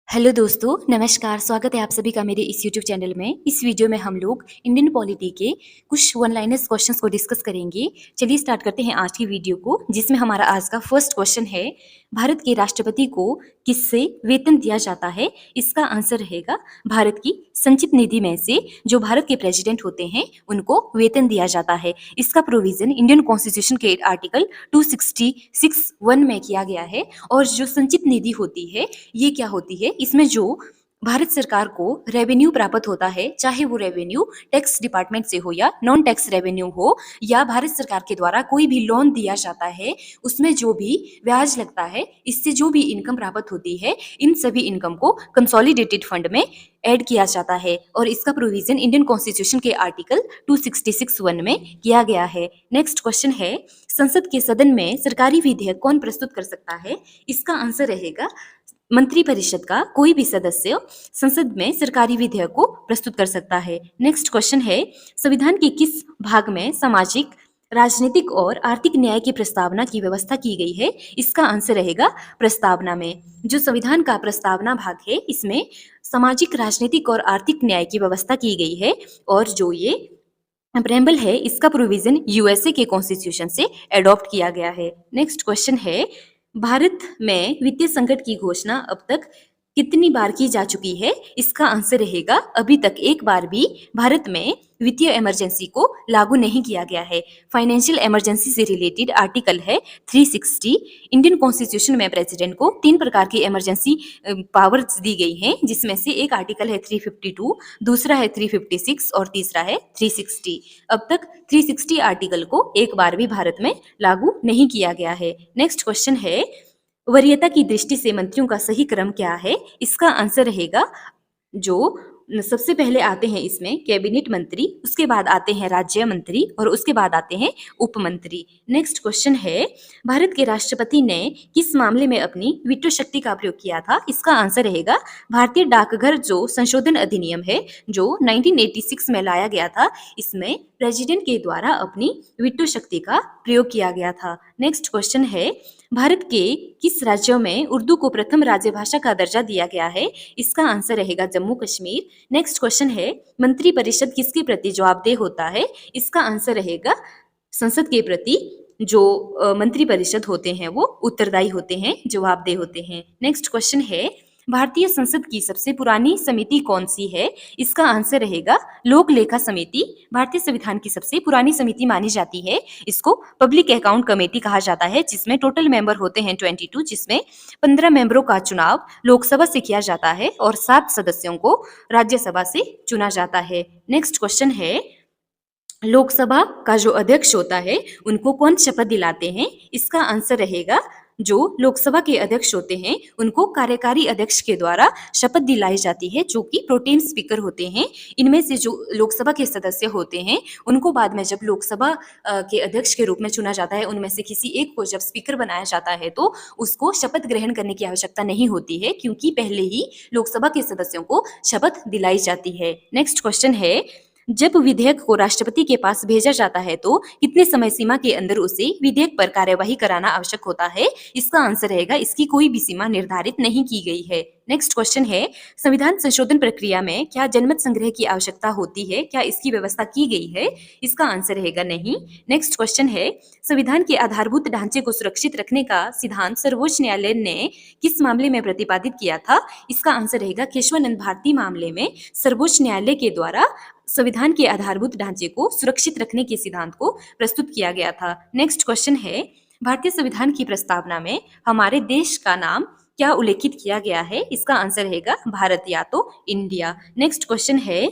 Hello दोस्तों, नमस्कार। स्वागत है आप सभी का मेरे इस यूट्यूब चैनल में। इस वीडियो में हम लोग इंडियन पॉलिटी के कुछ वन लाइनर्स क्वेश्चंस को डिस्कस करेंगे। चलिए स्टार्ट करते हैं आज की वीडियो को, जिसमें हमारा आज का फर्स्ट क्वेश्चन है, भारत के राष्ट्रपति को किससे वेतन दिया जाता है? इसका आंसर रहेगा भारत की संचित निधि में से जो भारत के प्रेसिडेंट होते हैं उनको वेतन दिया जाता है। इसका प्रोविजन इंडियन कॉन्स्टिट्यूशन के आर्टिकल 266(1) में किया गया है। और जो संचित निधि होती है ये क्या होती है? इसमें जो भारत सरकार को रेवेन्यू प्राप्त होता है, चाहे वो रेवेन्यू टैक्स डिपार्टमेंट से हो या नॉन टैक्स रेवेन्यू हो, या भारत सरकार के द्वारा कोई भी लोन दिया जाता है उसमें जो भी ब्याज लगता है, इससे जो भी इनकम प्राप्त होती है, इन सभी इनकम को कंसोलिडेटेड फंड में ऐड किया जाता है। और इसका प्रोविजन इंडियन कॉन्स्टिट्यूशन के आर्टिकल 266(1) में किया गया है। नेक्स्ट क्वेश्चन है, संसद के सदन में सरकारी विधेयक कौन प्रस्तुत कर सकता है? इसका आंसर रहेगा मंत्रिपरिषद का कोई भी सदस्य संसद में सरकारी विधेयक को प्रस्तुत कर सकता है। नेक्स्ट क्वेश्चन है, संविधान के किस भाग में सामाजिक, राजनीतिक और आर्थिक न्याय की प्रस्तावना की व्यवस्था की गई है? इसका आंसर रहेगा प्रस्तावना में। जो संविधान का प्रस्तावना भाग है इसमें सामाजिक, राजनीतिक और आर्थिक न्याय की व्यवस्था की गई है। और जो ये प्रेम्बल है इसका प्रोविजन यूएसए के कॉन्स्टिट्यूशन से अडॉप्ट किया गया है। नेक्स्ट क्वेश्चन है, भारत में वित्तीय संकट की घोषणा अब तक कितनी बार की जा चुकी है? इसका आंसर रहेगा अभी तक एक बार भी भारत में वित्तीय इमरजेंसी को लागू नहीं किया गया है। फाइनेंशियल इमरजेंसी से रिलेटेड आर्टिकल है 360। इंडियन कॉन्स्टिट्यूशन में प्रेसिडेंट को 3 प्रकार की इमरजेंसी पावर्स दी गई हैं, जिसमें से एक आर्टिकल है 352, दूसरा है 356 और तीसरा है 360। अब तक 360 आर्टिकल को एक बार भी भारत में लागू नहीं किया गया है। नेक्स्ट क्वेश्चन है, वरीयता की दृष्टि से मंत्रियों का सही क्रम क्या है? इसका आंसर रहेगा, जो सबसे पहले आते हैं इसमें कैबिनेट मंत्री, उसके बाद आते हैं राज्य मंत्री और उसके बाद आते हैं उप मंत्री। नेक्स्ट क्वेश्चन है, भारत के राष्ट्रपति ने किस मामले में अपनी वीटो शक्ति का प्रयोग किया था? इसका आंसर रहेगा भारतीय डाकघर जो संशोधन अधिनियम है जो 1986 में लाया गया था, इसमें प्रेसिडेंट के द्वारा अपनी वीटो शक्ति का प्रयोग किया गया था। नेक्स्ट क्वेश्चन है, भारत के किस राज्यों में उर्दू को प्रथम राज्यभाषा का दर्जा दिया गया है? इसका आंसर रहेगा जम्मू कश्मीर। नेक्स्ट क्वेश्चन है, मंत्रिपरिषद किसके प्रति जवाबदेह होता है? इसका आंसर रहेगा संसद के प्रति। जो मंत्रिपरिषद होते हैं वो उत्तरदायी होते हैं, जवाबदेह होते हैं। नेक्स्ट क्वेश्चन है, भारतीय संसद की सबसे पुरानी समिति कौन सी है? इसका आंसर रहेगा लोक लेखा समिति। भारतीय संविधान की सबसे पुरानी समिति मानी जाती है। इसको पब्लिक अकाउंट कमेटी कहा जाता है, जिसमें टोटल मेंबर होते हैं 22, जिसमें 15 मेंबरों का चुनाव लोकसभा से किया जाता है और 7 सदस्यों को राज्यसभा से चुना जाता है। नेक्स्ट क्वेश्चन है, लोकसभा का जो अध्यक्ष होता है उनको कौन शपथ दिलाते हैं? इसका आंसर रहेगा, जो लोकसभा के अध्यक्ष होते हैं उनको कार्यकारी अध्यक्ष के द्वारा शपथ दिलाई जाती है, जो कि प्रोटेम स्पीकर होते हैं। इनमें से जो लोकसभा के सदस्य होते हैं उनको बाद में जब लोकसभा के अध्यक्ष के रूप में चुना जाता है, उनमें से किसी एक को जब स्पीकर बनाया जाता है तो उसको शपथ ग्रहण करने की आवश्यकता नहीं होती है, क्योंकि पहले ही लोकसभा के सदस्यों को शपथ दिलाई जाती है। नेक्स्ट क्वेश्चन है, जब विधेयक को राष्ट्रपति के पास भेजा जाता है तो कितने समय सीमा के अंदर उसे विधेयक पर कार्यवाही कराना आवश्यक होता है? इसका आंसर रहेगा, इसकी कोई भी सीमा निर्धारित नहीं की गई है। नेक्स्ट क्वेश्चन है, संविधान संशोधन प्रक्रिया में क्या जनमत संग्रह की आवश्यकता होती है? क्या इसकी व्यवस्था की गई है? इसका आंसर रहेगा नहीं। नेक्स्ट क्वेश्चन है, संविधान के आधारभूत ढांचे को सुरक्षित रखने का सिद्धांत सर्वोच्च न्यायालय ने किस मामले में प्रतिपादित किया था? इसका आंसर रहेगा केशवानंद भारती मामले में सर्वोच्च न्यायालय के द्वारा संविधान के आधारभूत ढांचे को सुरक्षित रखने के सिद्धांत को प्रस्तुत किया गया था। नेक्स्ट क्वेश्चन है, भारतीय संविधान की प्रस्तावना में हमारे देश का नाम क्या उल्लेखित किया गया है? इसका आंसर रहेगा भारत या तो इंडिया। नेक्स्ट क्वेश्चन है,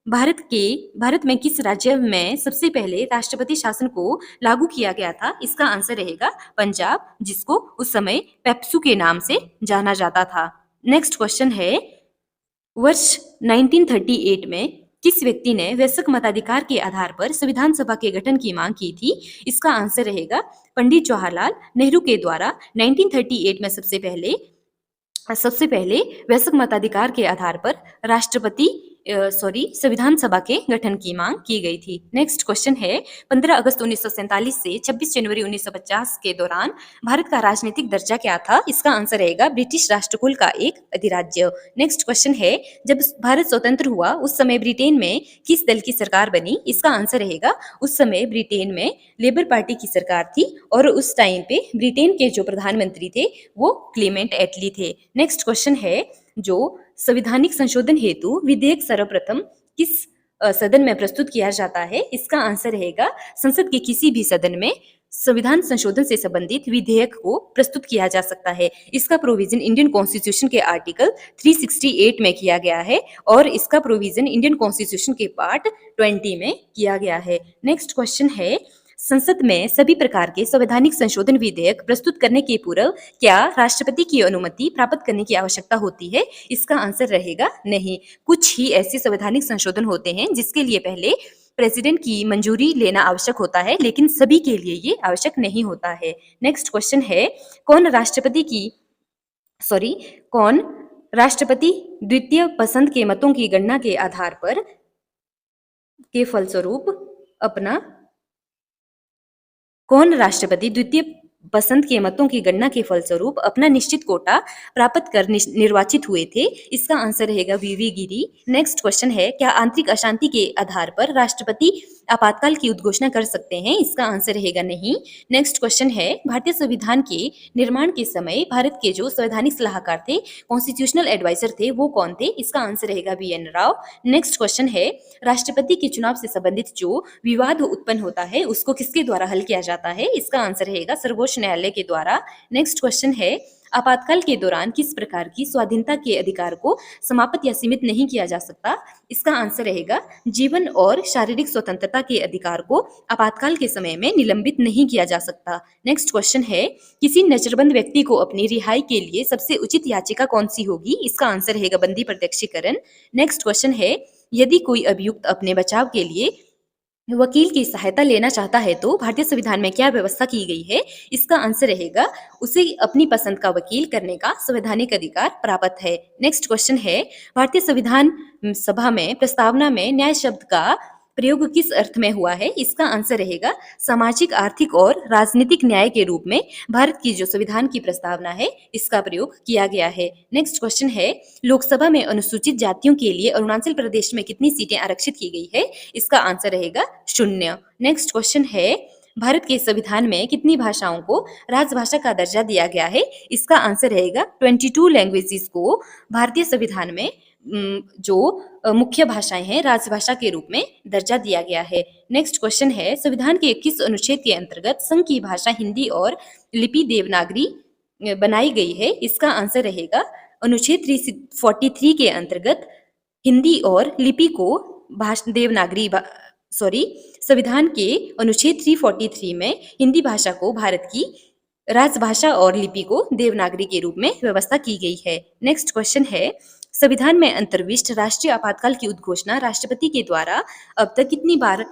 भारत में किस राज्य में सबसे पहले राष्ट्रपति शासन को लागू किया गया था? इसका आंसर रहेगा पंजाब, जिसको उस समय पेप्सू के नाम से जाना जाता था। नेक्स्ट क्वेश्चन है, वर्ष 1938 में किस व्यक्ति ने वयस्क मताधिकार के आधार पर संविधान सभा के गठन की मांग की थी? इसका आंसर रहेगा पंडित जवाहरलाल नेहरू के द्वारा 1938 में सबसे पहले वयस्क मताधिकार के आधार पर राष्ट्रपति संविधान सभा के गठन की मांग की गई थी। नेक्स्ट क्वेश्चन है 15 अगस्त 1947 से 26 जनवरी 1950 के दौरान भारत का राजनीतिक दर्जा क्या था? इसका आंसर रहेगा ब्रिटिश राष्ट्रकुल का एक अधिराज्य। नेक्स्ट क्वेश्चन है जब भारत स्वतंत्र हुआ उस समय ब्रिटेन में किस दल की सरकार बनी? इसका आंसर रहेगा उस समय ब्रिटेन में लेबर पार्टी की सरकार थी और उस टाइम पे ब्रिटेन के जो प्रधानमंत्री थे वो क्लेमेंट एटली थे। नेक्स्ट क्वेश्चन है जो संवैधानिक संशोधन हेतु विधेयक सर्वप्रथम किस सदन में प्रस्तुत किया जाता है? इसका आंसर रहेगा संसद के किसी भी सदन में संविधान संशोधन से संबंधित विधेयक को प्रस्तुत किया जा सकता है। इसका प्रोविजन इंडियन कॉन्स्टिट्यूशन के आर्टिकल 368 में किया गया है और इसका प्रोविजन इंडियन कॉन्स्टिट्यूशन के पार्ट 20 में किया गया है। नेक्स्ट क्वेश्चन है संसद में सभी प्रकार के संवैधानिक संशोधन विधेयक प्रस्तुत करने के पूर्व क्या राष्ट्रपति की अनुमति प्राप्त करने की आवश्यकता होती है? इसका आंसर रहेगा नहीं। कुछ ही ऐसे संवैधानिक संशोधन होते हैं जिसके लिए पहले प्रेसिडेंट की मंजूरी लेना आवश्यक होता है, लेकिन सभी के लिए ये आवश्यक नहीं होता है। नेक्स्ट क्वेश्चन है कौन राष्ट्रपति द्वितीय पसंद के मतों की गणना के आधार पर के फलस्वरूप अपना कौन राष्ट्रपति द्वितीय पसंद के मतों की गणना के फलस्वरूप अपना निश्चित कोटा प्राप्त कर निर्वाचित हुए थे? इसका आंसर रहेगा वीवी गिरी। नेक्स्ट क्वेश्चन है क्या आंतरिक अशांति के आधार पर राष्ट्रपति आपातकाल की उद्घोषणा कर सकते हैं? इसका आंसर रहेगा नहीं। नेक्स्ट क्वेश्चन है भारतीय संविधान के निर्माण के समय भारत के जो संवैधानिक सलाहकार थे, कॉन्स्टिट्यूशनल एडवाइजर थे, वो कौन थे? इसका आंसर रहेगा BN राव। नेक्स्ट क्वेश्चन है राष्ट्रपति के चुनाव से संबंधित जो विवाद उत्पन्न होता है उसको किसके द्वारा हल किया जाता है? इसका आंसर रहेगा सर्वोच्च न्यायालय के द्वारा। नेक्स्ट क्वेश्चन है आपातकाल के दौरान किस प्रकार की स्वाधीनता के अधिकार को समाप्त या सीमित नहीं किया जा सकता? इसका आंसर रहेगा जीवन और शारीरिक स्वतंत्रता के अधिकार को आपातकाल के समय में निलंबित नहीं किया जा सकता। नेक्स्ट क्वेश्चन है किसी नजरबंद व्यक्ति को अपनी रिहाई के लिए सबसे उचित याचिका कौन सी होगी? इसका आंसर रहेगा बंदी प्रत्यक्षीकरण। नेक्स्ट क्वेश्चन है यदि कोई अभियुक्त अपने बचाव के लिए वकील की सहायता लेना चाहता है तो भारतीय संविधान में क्या व्यवस्था की गई है? इसका आंसर रहेगा उसे अपनी पसंद का वकील करने का संवैधानिक अधिकार प्राप्त है। नेक्स्ट क्वेश्चन है भारतीय संविधान सभा में प्रस्तावना में न्याय शब्द का प्रयोग किस अर्थ में हुआ है? इसका आंसर रहेगा सामाजिक, आर्थिक और राजनीतिक न्याय के रूप में भारत की जो संविधान की प्रस्तावना है इसका प्रयोग किया गया है। नेक्स्ट क्वेश्चन है लोकसभा में अनुसूचित जातियों के लिए अरुणाचल प्रदेश में कितनी सीटें आरक्षित की गई है? इसका आंसर रहेगा 0। नेक्स्ट क्वेश्चन है भारत के संविधान में कितनी भाषाओं को राजभाषा का दर्जा दिया गया है? इसका आंसर रहेगा 22 लैंग्वेजेस को भारतीय संविधान में जो मुख्य भाषाएं हैं राजभाषा के रूप में दर्जा दिया गया है। नेक्स्ट क्वेश्चन है संविधान के किस अनुच्छेद के अंतर्गत संघ की भाषा हिंदी और लिपि देवनागरी बनाई गई है? इसका आंसर रहेगा अनुच्छेद 343 के अंतर्गत हिंदी और लिपि को संविधान के अनुच्छेद 343 में हिंदी भाषा को भारत की राजभाषा और लिपि को देवनागरी के रूप में व्यवस्था की गई है। नेक्स्ट क्वेश्चन है संविधान में अंतर्विष्ट राष्ट्रीय आपातकाल की उद्घोषणा राष्ट्रपति के द्वारा अब तक कितनी बार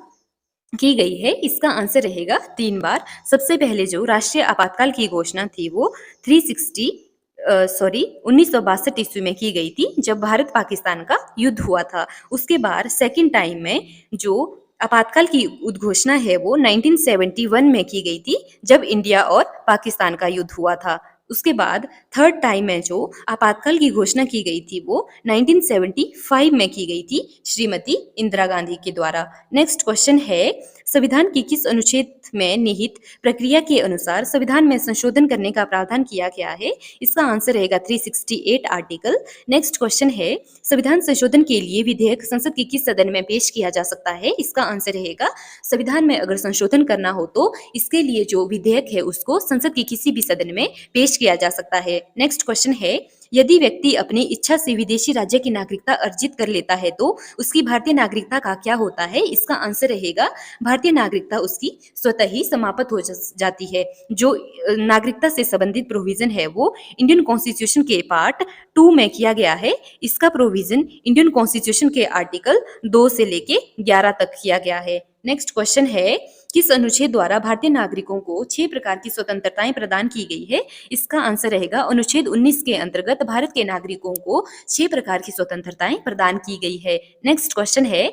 की गई है? इसका आंसर रहेगा 3 बार। सबसे पहले जो राष्ट्रीय आपातकाल की घोषणा थी वो 1962 ईस्वी में की गई थी जब भारत पाकिस्तान का युद्ध हुआ था। उसके बाद सेकंड टाइम में जो आपातकाल की उद्घोषणा है वो 1971 में की गई थी जब इंडिया और पाकिस्तान का युद्ध हुआ था। उसके बाद थर्ड टाइम में जो आपातकाल की घोषणा की गई थी वो 1975 में की गई थी श्रीमती इंदिरा गांधी के द्वारा। नेक्स्ट क्वेश्चन है संविधान के किस अनुच्छेद में निहित प्रक्रिया के अनुसार संविधान में संशोधन करने का प्रावधान किया गया है? इसका आंसर रहेगा 368 आर्टिकल। नेक्स्ट क्वेश्चन है संविधान संशोधन के लिए विधेयक संसद के किस सदन में पेश किया जा सकता है? इसका आंसर रहेगा संविधान में अगर संशोधन करना हो तो इसके लिए जो विधेयक है उसको संसद के किसी भी सदन में पेश किया जा सकता है। नेक्स्ट क्वेश्चन है यदि व्यक्ति अपनी इच्छा से विदेशी राज्य की नागरिकता अर्जित कर लेता है तो उसकी भारतीय नागरिकता का क्या होता है? इसका आंसर रहेगा भारतीय नागरिकता उसकी स्वतः ही समाप्त हो जाती है। जो नागरिकता से संबंधित प्रोविजन है वो इंडियन कॉन्स्टिट्यूशन के पार्ट 2 में किया गया है। इसका प्रोविजन इंडियन कॉन्स्टिट्यूशन के आर्टिकल 2 से लेके 11 तक किया गया है। नेक्स्ट क्वेश्चन है, किस अनुच्छेद द्वारा भारतीय नागरिकों को 6 प्रकार की स्वतंत्रताएं प्रदान की गई है? इसका आंसर रहेगा अनुच्छेद 19 के अंतर्गत भारत के नागरिकों को 6 प्रकार की स्वतंत्रताएं प्रदान की गई है। नेक्स्ट क्वेश्चन है,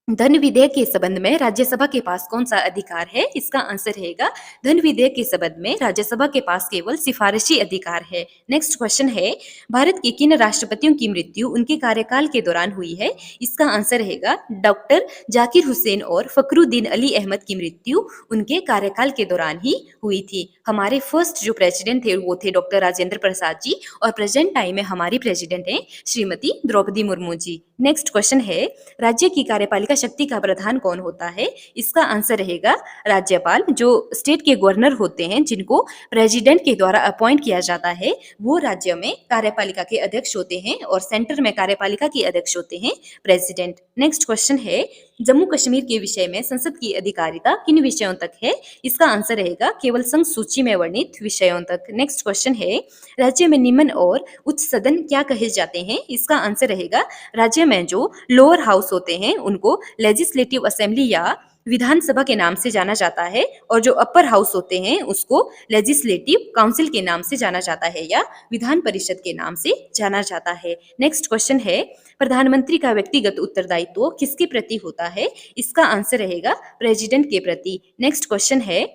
धन विधेयक के संबंध में राज्यसभा के पास कौन सा अधिकार है? इसका आंसर रहेगा धन विधेयक के संबंध में राज्यसभा के पास केवल सिफारिशी अधिकार है। नेक्स्ट क्वेश्चन है, भारत के किन राष्ट्रपतियों की मृत्यु उनके कार्यकाल के दौरान हुई है? इसका आंसर रहेगा डॉक्टर जाकिर हुसैन और फखरुद्दीन अली अहमद की मृत्यु उनके कार्यकाल के दौरान ही हुई थी। हमारे फर्स्ट जो प्रेसिडेंट थे वो थे डॉक्टर राजेंद्र प्रसाद जी और प्रेजेंट टाइम में हमारी प्रेसिडेंट हैं श्रीमती द्रौपदी मुर्मू जी। नेक्स्ट क्वेश्चन है, राज्य की कार्यपालिका शक्ति का प्रधान कौन होता है? इसका आंसर रहेगा राज्यपाल। जो स्टेट के गवर्नर होते हैं जिनको प्रेसिडेंट के द्वारा अपॉइंट किया जाता है वो राज्य में कार्यपालिका के अध्यक्ष होते हैं और सेंटर में कार्यपालिका के अध्यक्ष होते हैं प्रेसिडेंट। नेक्स्ट क्वेश्चन है, जम्मू कश्मीर के विषय में संसद की अधिकारिता किन विषयों तक है? इसका आंसर रहेगा केवल संघ सूची में वर्णित विषयों तक। नेक्स्ट क्वेश्चन है, राज्य में निम्न और उच्च सदन क्या कहे जाते हैं? इसका आंसर रहेगा राज्य में जो लोअर हाउस होते हैं उनको लेजिस्लेटिव असेंबली या विधानसभा के नाम से जाना जाता है और जो अपर हाउस होते हैं उसको लेजिस्लेटिव काउंसिल के नाम से जाना जाता है या विधान परिषद के नाम से जाना जाता है। नेक्स्ट क्वेश्चन है, प्रधानमंत्री का व्यक्तिगत उत्तरदायित्व किसके प्रति होता है? इसका आंसर रहेगा प्रेसिडेंट के प्रति। नेक्स्ट क्वेश्चन है,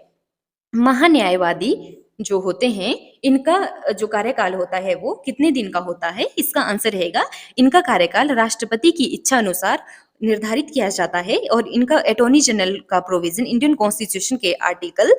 महान्यायवादी जो होते हैं इनका जो कार्यकाल होता है वो कितने दिन का होता है? इसका आंसर रहेगा इनका कार्यकाल राष्ट्रपति की इच्छा अनुसार निर्धारित किया जाता है और इनका अटॉर्नी जनरल का प्रोविजन इंडियन कॉन्स्टिट्यूशन के आर्टिकल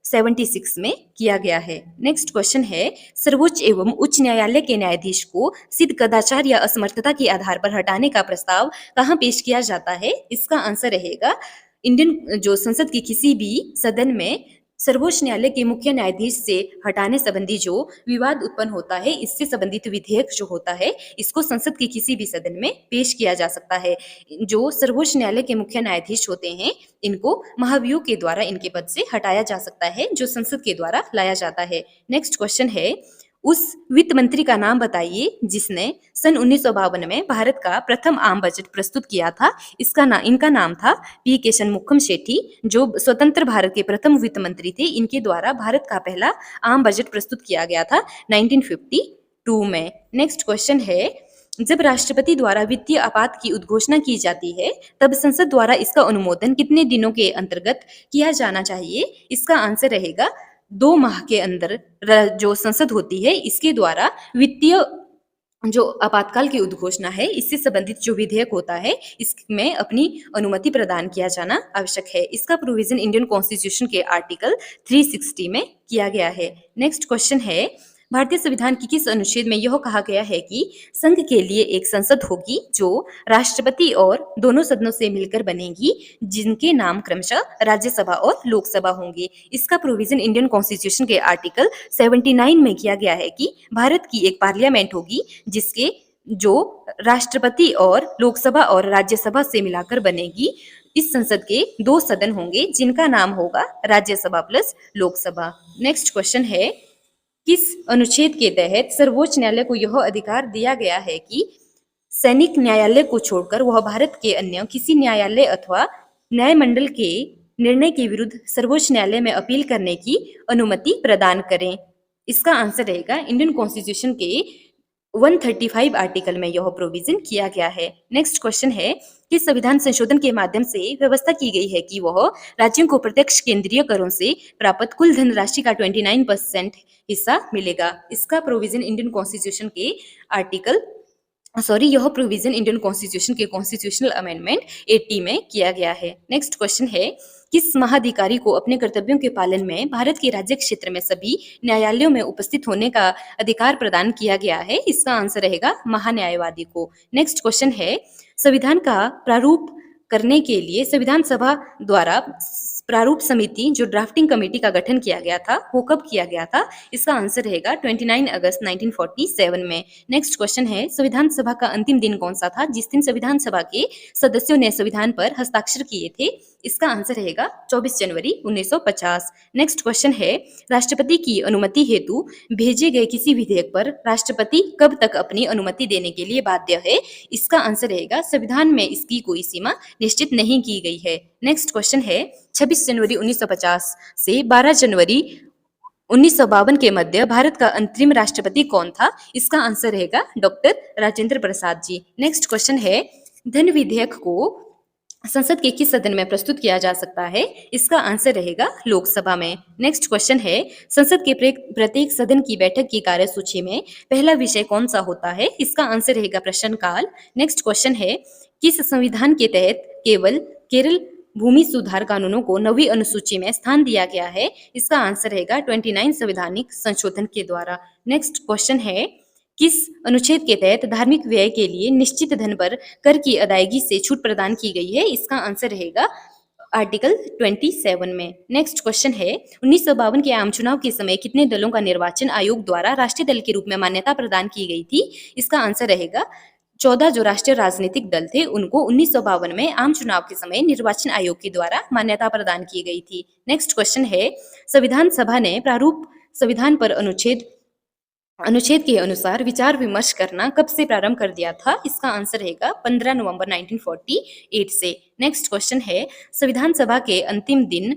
76 में किया गया है। नेक्स्ट क्वेश्चन है, सर्वोच्च एवं उच्च न्यायालय के न्यायाधीश को सिद्ध कदाचार या असमर्थता के आधार पर हटाने का प्रस्ताव कहाँ पेश किया जाता है? इसका आंसर रहेगा इंडियन जो संसद की किसी भी सदन में सर्वोच्च न्यायालय के मुख्य न्यायाधीश से हटाने संबंधी जो विवाद उत्पन्न होता है इससे संबंधित विधेयक जो होता है इसको संसद के किसी भी सदन में पेश किया जा सकता है। जो सर्वोच्च न्यायालय के मुख्य न्यायाधीश होते हैं इनको महाभियोग के द्वारा इनके पद से हटाया जा सकता है जो संसद के द्वारा लाया जाता है। नेक्स्ट क्वेश्चन है, उस वित्त मंत्री का नाम बताइए जिसने सन 1952 में भारत का प्रथम आम बजट प्रस्तुत किया था। इनका नाम था पी के शनमुखम शेट्टी जो स्वतंत्र भारत के प्रथम वित्त मंत्री थे। इनके द्वारा भारत का पहला आम बजट प्रस्तुत किया गया था 1952 में। नेक्स्ट क्वेश्चन है, जब राष्ट्रपति द्वारा वित्तीय आपात की उद्घोषणा की जाती है तब संसद द्वारा इसका अनुमोदन कितने दिनों के अंतर्गत किया जाना चाहिए? इसका आंसर रहेगा 2 माह के अंदर जो संसद होती है इसके द्वारा वित्तीय जो आपातकाल की उद्घोषणा है इससे संबंधित जो विधेयक होता है इसमें अपनी अनुमति प्रदान किया जाना आवश्यक है। इसका प्रोविजन इंडियन कॉन्स्टिट्यूशन के आर्टिकल 360 में किया गया है। नेक्स्ट क्वेश्चन है, भारतीय संविधान की किस अनुच्छेद में यह कहा गया है कि संघ के लिए एक संसद होगी जो राष्ट्रपति और दोनों सदनों से मिलकर बनेगी जिनके नाम क्रमशः राज्यसभा और लोकसभा होंगे? इसका प्रोविजन इंडियन कॉन्स्टिट्यूशन के आर्टिकल 79 में किया गया है कि भारत की एक पार्लियामेंट होगी जिसके जो राष्ट्रपति और लोकसभा और राज्यसभा से मिलाकर बनेगी। इस संसद के 2 सदन होंगे जिनका नाम होगा Rajya Sabha plus Lok Sabha. Next question है, किस अनुच्छेद के तहत सर्वोच्च न्यायालय को यह अधिकार दिया गया है कि सैनिक न्यायालय को छोड़कर वह भारत के अन्य किसी न्यायालय अथवा न्यायमंडल के निर्णय के विरुद्ध सर्वोच्च न्यायालय में अपील करने की अनुमति प्रदान करें? इसका आंसर रहेगा इंडियन कॉन्स्टिट्यूशन के 135 आर्टिकल में यह प्रोविजन किया गया है। नेक्स्ट क्वेश्चन है, कि संविधान संशोधन के माध्यम से व्यवस्था की गई है कि वह राज्यों को प्रत्यक्ष केंद्रीय करों से प्राप्त कुल धनराशि का 29% हिस्सा मिलेगा। इसका प्रोविजन इंडियन कॉन्स्टिट्यूशन के यह प्रोविजन इंडियन कॉन्स्टिट्यूशन के कॉन्स्टिट्यूशनल अमेंडमेंट 80 में किया गया है। नेक्स्ट क्वेश्चन है, किस महाधिकारी को अपने कर्तव्यों के पालन में भारत के राज्य क्षेत्र में सभी न्यायालयों में उपस्थित होने का अधिकार प्रदान किया गया है? इसका आंसर रहेगा महान्यायवादी को। नेक्स्ट क्वेश्चन है, संविधान का प्रारूप करने के लिए संविधान सभा द्वारा प्रारूप समिति जो ड्राफ्टिंग कमेटी का गठन किया गया था वो कब किया गया था? इसका आंसर रहेगा 29 अगस्त 1947 में। नेक्स्ट क्वेश्चन है, संविधान सभा का अंतिम दिन कौन सा था जिस दिन संविधान सभा के सदस्यों ने संविधान पर हस्ताक्षर किए थे? इसका आंसर रहेगा 24 जनवरी 1950। नेक्स्ट क्वेश्चन है, राष्ट्रपति की अनुमति हेतु भेजे गए किसी विधेयक पर राष्ट्रपति कब तक अपनी अनुमति देने के लिए बाध्य है? इसका आंसर रहेगा संविधान में इसकी कोई सीमा निश्चित नहीं की गई है। नेक्स्ट क्वेश्चन है, 26 जनवरी 1950 से 12 जनवरी 1952 के मध्य भारत का अंतरिम राष्ट्रपति कौन था? इसका आंसर रहेगा doctor Rajendra Prasad ji. Next question है, धन विधेयक को संसद के किस सदन में प्रस्तुत किया जा सकता है? इसका आंसर रहेगा लोकसभा में। नेक्स्ट क्वेश्चन है, संसद के प्रत्येक सदन की बैठक की कार्यसूची में पहला विषय कौन सा होता है? इसका आंसर रहेगा प्रश्नकाल। नेक्स्ट क्वेश्चन है, किस संविधान के तहत केरल भूमि सुधार कानूनों को 9वीं अनुसूची में स्थान दिया गया है? इसका आंसर रहेगा 29 संवैधानिक संशोधन के द्वारा। नेक्स्ट क्वेश्चन है, किस अनुच्छेद के तहत धार्मिक व्यय के लिए निश्चित धन पर कर की अदायगी से छूट प्रदान की गई है? इसका आंसर रहेगा आर्टिकल 27 में। नेक्स्ट क्वेश्चन है, 1952 के आम चुनाव के समय कितने दलों का निर्वाचन आयोग द्वारा राष्ट्रीय दल के रूप में मान्यता प्रदान की गई थी? इसका आंसर रहेगा 14 जो राष्ट्रीय राजनीतिक दल थे उनको 1952 में आम चुनाव के समय निर्वाचन आयोग के द्वारा मान्यता प्रदान की गई थी। नेक्स्ट क्वेश्चन है, संविधान सभा ने प्रारूप संविधान पर अनुच्छेद के अनुसार विचार विमर्श करना कब से प्रारंभ कर दिया था? इसका आंसर रहेगा 15 नवंबर 1948 से। नेक्स्ट क्वेश्चन है, संविधान सभा के अंतिम दिन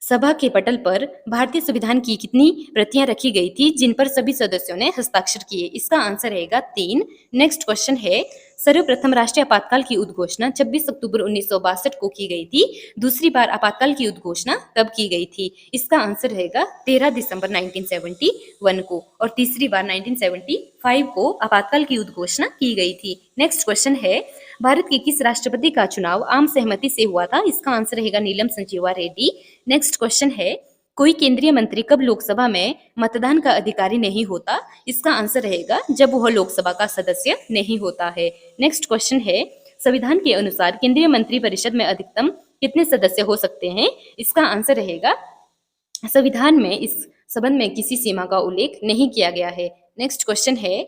सभा के पटल पर भारतीय संविधान की कितनी प्रतियां रखी गई थी जिन पर सभी सदस्यों ने हस्ताक्षर किए? इसका आंसर रहेगा 3। नेक्स्ट क्वेश्चन है, सर्वप्रथम राष्ट्रीय आपातकाल की उद्घोषणा 26 अक्टूबर 1962 को की गई थी। दूसरी बार आपातकाल की उद्घोषणा कब की गई थी? इसका आंसर रहेगा 13 दिसंबर 1971 को, और तीसरी बार 1975 को आपातकाल की उद्घोषणा की गई थी। नेक्स्ट क्वेश्चन है, भारत के किस राष्ट्रपति का चुनाव आम सहमति से हुआ था? इसका आंसर रहेगा नीलम संजीवा रेड्डी। नेक्स्ट क्वेश्चन है, कोई केंद्रीय मंत्री कब लोकसभा में मतदान का अधिकारी नहीं होता? इसका आंसर रहेगा जब वह लोकसभा का सदस्य नहीं होता है। नेक्स्ट क्वेश्चन है, संविधान के अनुसार केंद्रीय मंत्री परिषद में अधिकतम कितने सदस्य हो सकते हैं? इसका आंसर रहेगा, संविधान में इस संबंध में किसी सीमा का उल्लेख नहीं किया गया है। नेक्स्ट क्वेश्चन है,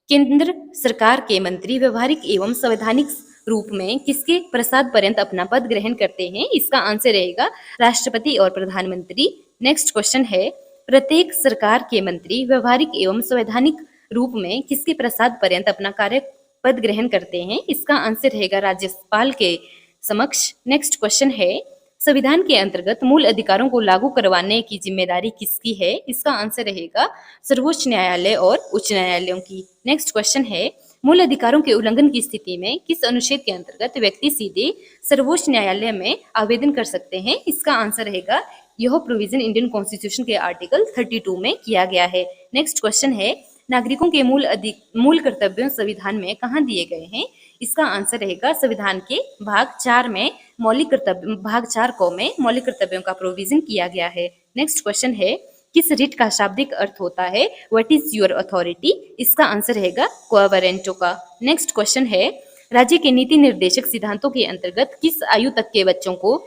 केंद्र सरकार के मंत्री व्यवहारिक एवं संवैधानिक रूप में किसके प्रसाद पर्यंत अपना पद ग्रहण करते हैं? इसका आंसर रहेगा राष्ट्रपति और प्रधानमंत्री। नेक्स्ट क्वेश्चन है, प्रत्येक सरकार के मंत्री व्यवहारिक एवं संवैधानिक रूप में किसके प्रसाद पर्यंत अपना कार्य पद ग्रहण करते हैं? इसका आंसर रहेगा राज्यपाल के समक्ष। नेक्स्ट क्वेश्चन है, संविधान के अंतर्गत मूल अधिकारों को लागू करवाने की जिम्मेदारी किसकी है? इसका आंसर रहेगा सर्वोच्च न्यायालय और उच्च न्यायालयों की। नेक्स्ट क्वेश्चन है, मूल अधिकारों के उल्लंघन की स्थिति में किस अनुच्छेद के अंतर्गत व्यक्ति सीधे सर्वोच्च न्यायालय में आवेदन कर सकते हैं? इसका आंसर रहेगा, यह प्रोविजन इंडियन कॉन्स्टिट्यूशन के आर्टिकल 32 में किया गया है। नेक्स्ट क्वेश्चन है, नागरिकों के मूल कर्तव्य संविधान में कहाँ दिए गए हैं? इसका आंसर रहेगा संविधान के भाग 4 में भाग 4 को में मौलिक कर्तव्यों का प्रोविजन किया गया है। नेक्स्ट क्वेश्चन है, किस रिट का शाब्दिक अर्थ होता है व्हाट इज योर अथॉरिटी? इसका आंसर रहेगा क्वा वारंटो का। नेक्स्ट क्वेश्चन है, राज्य के नीति निर्देशक सिद्धांतों के अंतर्गत किस आयु तक के बच्चों को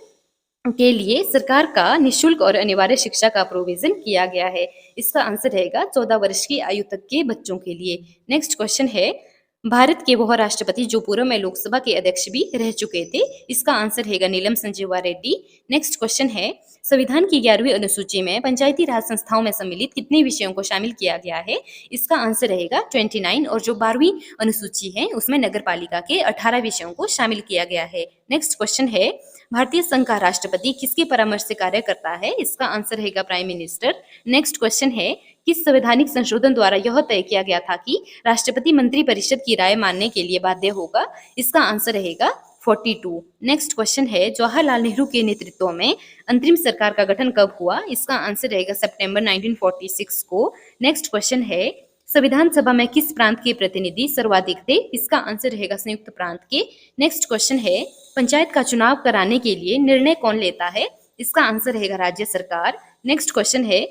के लिए सरकार का निःशुल्क और अनिवार्य शिक्षा का प्रोविजन किया गया है? इसका आंसर रहेगा 14 वर्ष की आयु तक के बच्चों के लिए। नेक्स्ट क्वेश्चन है, भारत के वह राष्ट्रपति जो पूर्व में लोकसभा के अध्यक्ष भी रह चुके थे? इसका आंसर रहेगा नीलम संजीवा रेड्डी। नेक्स्ट क्वेश्चन है, संविधान की 11वीं अनुसूची में पंचायती राज संस्थाओं में सम्मिलित कितने विषयों को शामिल किया गया है? इसका आंसर रहेगा 29, और जो 12वीं अनुसूची है उसमें नगर पालिका के 18 विषयों को शामिल किया गया है। नेक्स्ट क्वेश्चन है, भारतीय संघ का राष्ट्रपति किसके परामर्श से कार्य करता है? इसका आंसर रहेगा प्राइम मिनिस्टर। नेक्स्ट क्वेश्चन है, किस संवैधानिक संशोधन द्वारा यह तय किया गया था कि राष्ट्रपति मंत्री परिषद की राय मानने के लिए बाध्य होगा? इसका आंसर रहेगा 42। नेक्स्ट क्वेश्चन है, जवाहरलाल नेहरू के नेतृत्व में अंतरिम सरकार का गठन कब हुआ? इसका आंसर रहेगा सितंबर 1946 को। नेक्स्ट क्वेश्चन है, संविधान सभा में किस प्रांत के प्रतिनिधि सर्वाधिक थे? इसका आंसर रहेगा संयुक्त प्रांत के। नेक्स्ट क्वेश्चन है, पंचायत का चुनाव कराने के लिए निर्णय कौन लेता है? इसका आंसर रहेगा राज्य सरकार। नेक्स्ट क्वेश्चन है,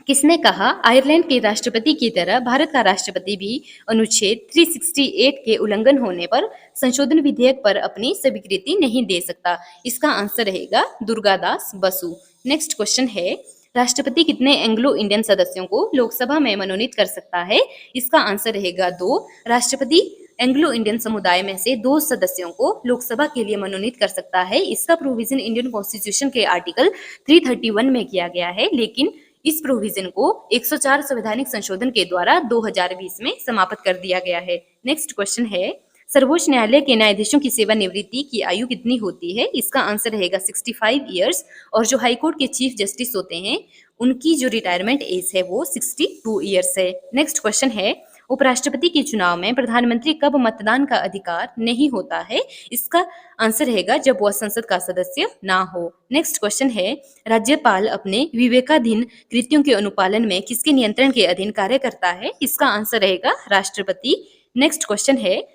किसने कहा आयरलैंड के राष्ट्रपति की तरह भारत का राष्ट्रपति भी अनुच्छेद 368 के उल्लंघन होने पर संशोधन विधेयक पर अपनी स्वीकृति नहीं दे सकता? इसका आंसर रहेगा दुर्गादास बसु। नेक्स्ट क्वेश्चन है, राष्ट्रपति कितने एंग्लो इंडियन सदस्यों को लोकसभा में मनोनीत कर सकता है? इसका आंसर रहेगा 2। राष्ट्रपति एंग्लो इंडियन समुदाय में से 2 सदस्यों को लोकसभा के लिए मनोनीत कर सकता है। इसका प्रोविजन इंडियन कॉन्स्टिट्यूशन के आर्टिकल 331 में किया गया है, लेकिन इस प्रोविजन को 104 संवैधानिक संशोधन के द्वारा 2020 में समाप्त कर दिया गया है। नेक्स्ट क्वेश्चन है, सर्वोच्च न्यायालय के न्यायाधीशों की सेवानिवृत्ति की आयु कितनी होती है? इसका आंसर रहेगा 65 ईयर्स। और जो हाईकोर्ट के चीफ जस्टिस होते हैं उनकी जो रिटायरमेंट एज है वो 62 ईयर्स है। नेक्स्ट क्वेश्चन है, उपराष्ट्रपति के चुनाव में प्रधानमंत्री कब मतदान का अधिकार नहीं होता है? इसका आंसर रहेगा जब वह संसद का सदस्य ना हो। नेक्स्ट क्वेश्चन है, राज्यपाल अपने विवेकाधीन कृत्यों के अनुपालन में किसके नियंत्रण के अधीन कार्य करता है? इसका आंसर रहेगा राष्ट्रपति। नेक्स्ट क्वेश्चन है,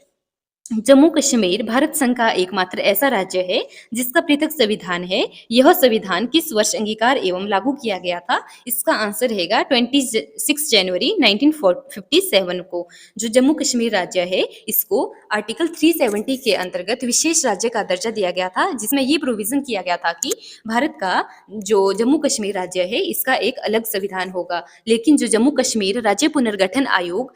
जम्मू कश्मीर भारत संघ का एकमात्र ऐसा राज्य है जिसका पृथक संविधान है। यह संविधान किस वर्ष अंगीकार एवं लागू किया गया था? इसका आंसर रहेगा 26 जनवरी 1957 को। जो जम्मू कश्मीर राज्य है इसको आर्टिकल 370 के अंतर्गत विशेष राज्य का दर्जा दिया गया था, जिसमें ये प्रोविजन किया गया था कि भारत का जो जम्मू कश्मीर राज्य है इसका एक अलग संविधान होगा। लेकिन जो जम्मू कश्मीर राज्य पुनर्गठन आयोग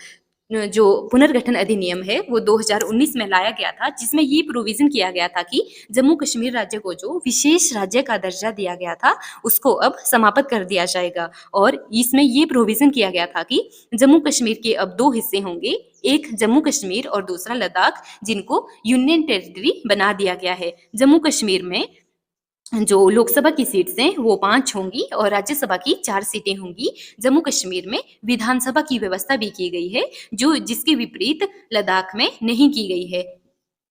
जो पुनर्गठन अधिनियम है वो 2019 में लाया गया था, जिसमें ये प्रोविजन किया गया था कि जम्मू कश्मीर राज्य को जो विशेष राज्य का दर्जा दिया गया था उसको अब समाप्त कर दिया जाएगा। और इसमें ये प्रोविजन किया गया था कि जम्मू कश्मीर के अब 2 हिस्से होंगे, एक जम्मू कश्मीर और दूसरा लद्दाख, जिनको यूनियन टेरिटरी बना दिया गया है। जम्मू कश्मीर में जो लोकसभा की सीट्स हैं वो 5 होंगी और राज्यसभा की 4 सीटें होंगी। जम्मू कश्मीर में विधानसभा की व्यवस्था भी की गई है, जो जिसके विपरीत लद्दाख में नहीं की गई है।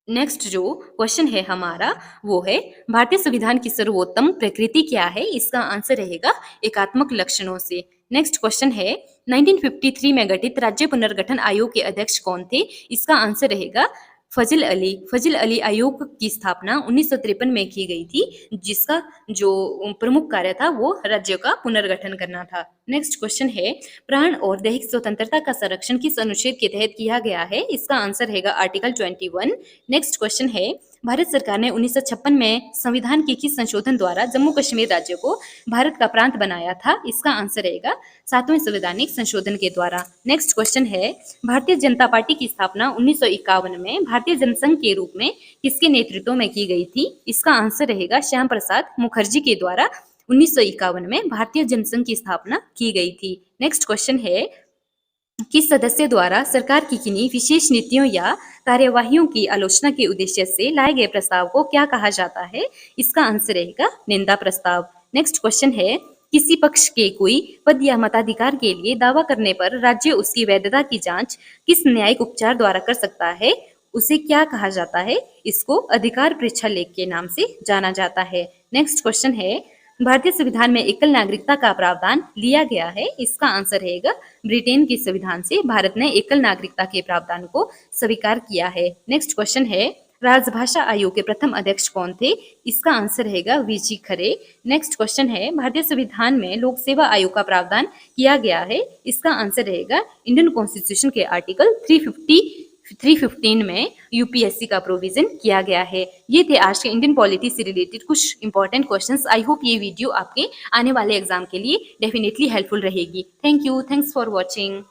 नेक्स्ट जो क्वेश्चन है हमारा वो है, भारतीय संविधान की सर्वोत्तम प्रकृति क्या है? इसका आंसर रहेगा एकात्मक लक्षणों से। नेक्स्ट क्वेश्चन है, 1953 में गठित राज्य पुनर्गठन आयोग के अध्यक्ष कौन थे? इसका आंसर रहेगा फजिल अली। फजिल अली आयोग की स्थापना 1953 में की गई थी, जिसका जो प्रमुख कार्य था वो राज्य का पुनर्गठन करना था। नेक्स्ट क्वेश्चन है, प्राण और दैहिक स्वतंत्रता का संरक्षण किस अनुच्छेद के तहत किया गया है? इसका आंसर रहेगा आर्टिकल 21। नेक्स्ट क्वेश्चन है, भारत सरकार ने 1956 में संविधान के किस संशोधन द्वारा जम्मू कश्मीर राज्य को भारत का प्रांत बनाया था? इसका आंसर रहेगा 7वें संवैधानिक संशोधन के द्वारा। नेक्स्ट क्वेश्चन है, भारतीय जनता पार्टी की स्थापना 1951 में भारतीय जनसंघ के रूप में किसके नेतृत्व में की गई थी? इसका आंसर रहेगा श्याम प्रसाद मुखर्जी के द्वारा 1951 में भारतीय जनसंघ की स्थापना की गई थी। नेक्स्ट क्वेश्चन है, किस सदस्य द्वारा सरकार की किन्हीं विशेष नीतियों या कार्यवाहियों की आलोचना के उद्देश्य से लाए गए प्रस्ताव को क्या कहा जाता है? इसका आंसर रहेगा निंदा प्रस्ताव। नेक्स्ट क्वेश्चन है, किसी पक्ष के कोई पद या मताधिकार के लिए दावा करने पर राज्य उसकी वैधता की जांच किस न्यायिक उपचार द्वारा कर सकता है? उसे क्या कहा जाता है? इसको अधिकार परीक्षा लेख के नाम से जाना जाता है। नेक्स्ट क्वेश्चन है, भारतीय संविधान में एकल नागरिकता का प्रावधान लिया गया है? इसका आंसर रहेगा ब्रिटेन के संविधान से भारत ने एकल नागरिकता के प्रावधान को स्वीकार किया है। नेक्स्ट क्वेश्चन है, राजभाषा आयोग के प्रथम अध्यक्ष कौन थे? इसका आंसर रहेगा वीजी खरे। नेक्स्ट क्वेश्चन है, भारतीय संविधान में लोक सेवा आयोग का प्रावधान किया गया है? इसका आंसर रहेगा इंडियन कॉन्स्टिट्यूशन के आर्टिकल 315 में यूपीएससी का प्रोविजन किया गया है। ये थे आज के इंडियन पॉलिटी से रिलेटेड कुछ इंपॉर्टेंट क्वेश्चंस। आई होप ये वीडियो आपके आने वाले एग्जाम के लिए डेफिनेटली हेल्पफुल रहेगी। Thank you, thanks for watching.